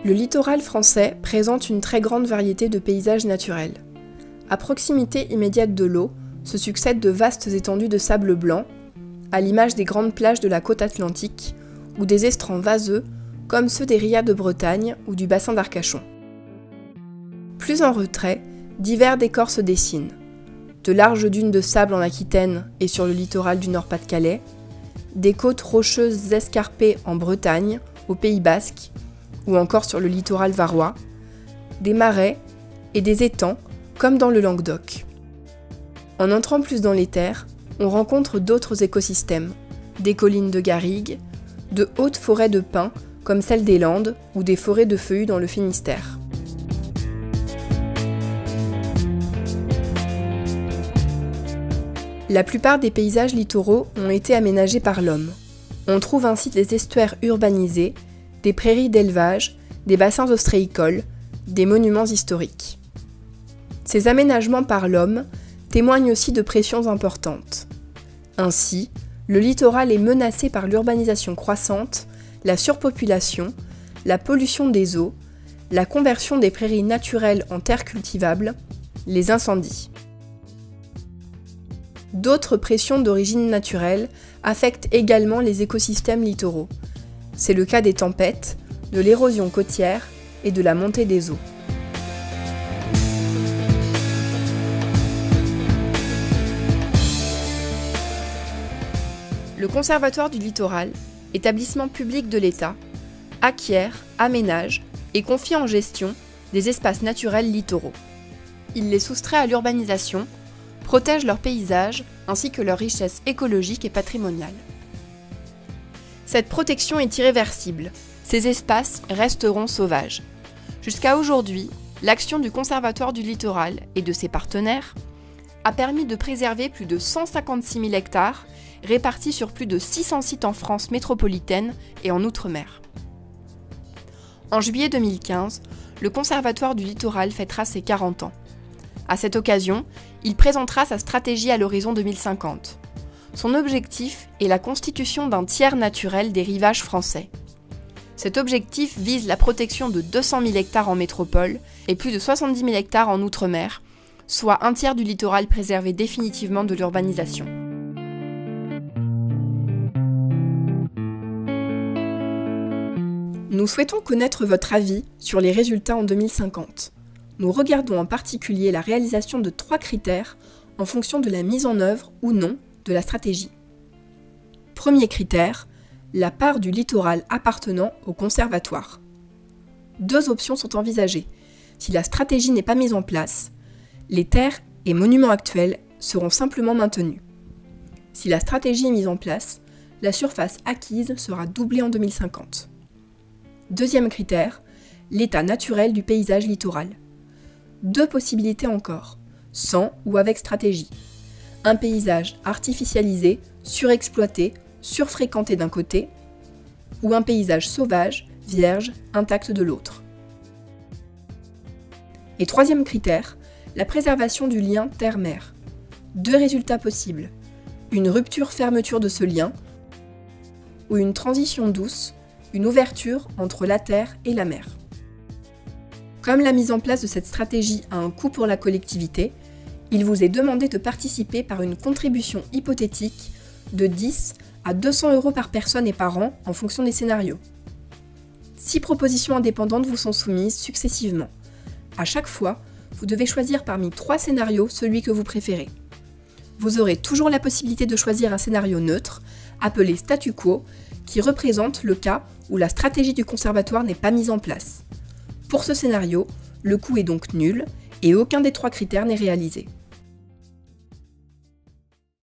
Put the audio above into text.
Le littoral français présente une très grande variété de paysages naturels. À proximité immédiate de l'eau, se succèdent de vastes étendues de sable blanc, à l'image des grandes plages de la côte atlantique, ou des estrands vaseux, comme ceux des Rias de Bretagne ou du bassin d'Arcachon. Plus en retrait, divers décors se dessinent. De larges dunes de sable en Aquitaine et sur le littoral du Nord-Pas-de-Calais, des côtes rocheuses escarpées en Bretagne, au Pays Basque, ou encore sur le littoral varois, des marais et des étangs, comme dans le Languedoc. En entrant plus dans les terres, on rencontre d'autres écosystèmes, des collines de garrigues, de hautes forêts de pins, comme celles des Landes, ou des forêts de feuillus dans le Finistère. La plupart des paysages littoraux ont été aménagés par l'homme. On trouve ainsi des estuaires urbanisés, des prairies d'élevage, des bassins ostréicoles, des monuments historiques. Ces aménagements par l'homme témoignent aussi de pressions importantes. Ainsi, le littoral est menacé par l'urbanisation croissante, la surpopulation, la pollution des eaux, la conversion des prairies naturelles en terres cultivables, les incendies. D'autres pressions d'origine naturelle affectent également les écosystèmes littoraux. C'est le cas des tempêtes, de l'érosion côtière et de la montée des eaux. Le Conservatoire du littoral, établissement public de l'État, acquiert, aménage et confie en gestion des espaces naturels littoraux. Il les soustrait à l'urbanisation, protège leurs paysages ainsi que leur richesse écologique et patrimoniale. Cette protection est irréversible. Ces espaces resteront sauvages. Jusqu'à aujourd'hui, l'action du Conservatoire du littoral et de ses partenaires a permis de préserver plus de 156 000 hectares répartis sur plus de 600 sites en France métropolitaine et en Outre-mer. En juillet 2015, le Conservatoire du littoral fêtera ses 40 ans. À cette occasion, il présentera sa stratégie à l'horizon 2050. Son objectif est la constitution d'un tiers naturel des rivages français. Cet objectif vise la protection de 200 000 hectares en métropole et plus de 70 000 hectares en Outre-mer, soit un tiers du littoral préservé définitivement de l'urbanisation. Nous souhaitons connaître votre avis sur les résultats en 2050. Nous regardons en particulier la réalisation de 3 critères en fonction de la mise en œuvre ou non de la stratégie. Premier critère, la part du littoral appartenant au conservatoire. 2 options sont envisagées. Si la stratégie n'est pas mise en place, les terres et monuments actuels seront simplement maintenus. Si la stratégie est mise en place, la surface acquise sera doublée en 2050. Deuxième critère, l'état naturel du paysage littoral. 2 possibilités encore, sans ou avec stratégie. Un paysage artificialisé, surexploité, surfréquenté d'un côté, ou un paysage sauvage, vierge, intact de l'autre. Et troisième critère, la préservation du lien terre-mer. 2 résultats possibles, une rupture-fermeture de ce lien, ou une transition douce, une ouverture entre la terre et la mer. Comme la mise en place de cette stratégie a un coût pour la collectivité, il vous est demandé de participer par une contribution hypothétique de 10 à 200 € par personne et par an en fonction des scénarios. 6 propositions indépendantes vous sont soumises successivement. À chaque fois, vous devez choisir parmi 3 scénarios celui que vous préférez. Vous aurez toujours la possibilité de choisir un scénario neutre, appelé statu quo, qui représente le cas où la stratégie du conservatoire n'est pas mise en place. Pour ce scénario, le coût est donc nul et aucun des 3 critères n'est réalisé.